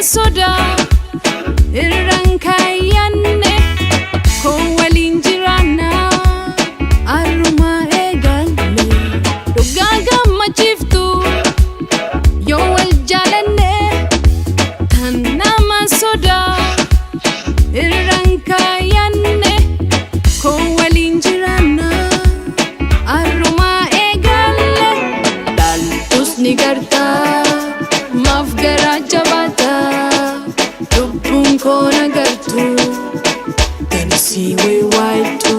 soda irraan kaayyanne koo waliin jiraanna arrumaa eegalle dhugaa gammachiiftu yoo wal jaalanne kan nama soda irraan kaayyanne koo waliin jiraanna arrumaa eegalle dhaaltus ni garta maaf garaa jabaata lubbuun koo nagartu tanisii waywaaytu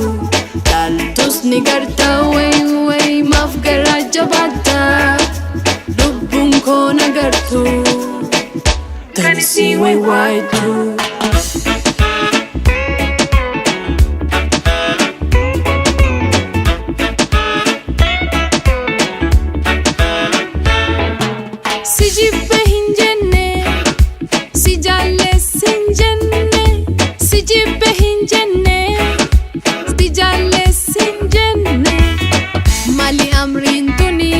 dhaaltus ni garta way maaf garaa jabaata lubbuun koo nagartu tanisii waywaaytu. Si jibbe hin jenne si jaalleesse hin jenne si jibbe hin jenne si jaalleesse hin jenne mali amriin tuni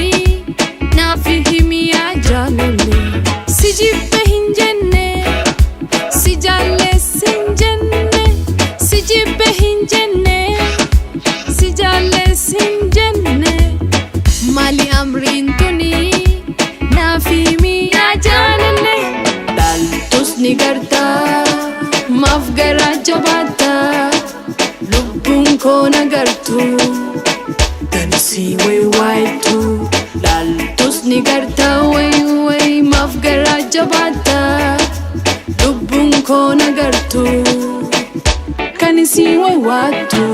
naaf himi yaa jaalallee si jibbe hin jenne si jaalleesse hin jenne si jibbe hin jenne si jaalleesse hin jenne mali amriin tuni naafimi yaa jaalallee dhaaltus ni garta maaf garaa jabaata lubbuun koo nagartu tanisii waywaaytu dhaaltus ni garta way maaf garaa jabaata lubbuun koo nagartu kanisii waywaaytu.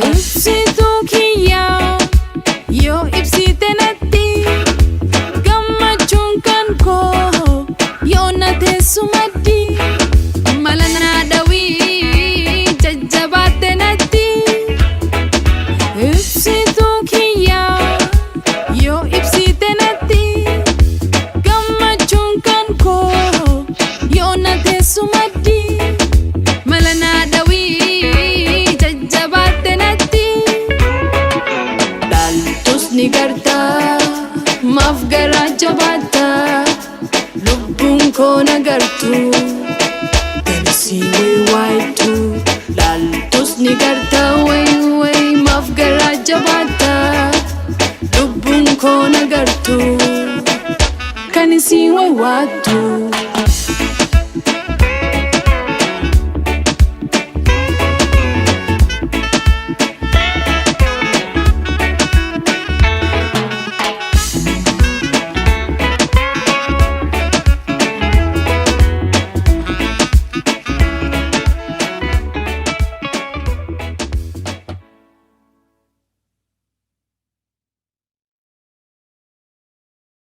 Ibsituu kiyyaa yoo ibsite natti gammachuun kan koo yoo na teessumaddi mala naa dhawii jajjabaatte natti. Ibsituu kiyyaa yoo ibsite natti gammachuun kan koo yoo na teessumaddi mala naa dhawii ni garta maaf garaa jabaata lubbuun koo nagartu tanisii waywaaytu dhaaltus ni garta way maaf garaa jabaata lubbuun koo nagartu kanisii waywaaytu.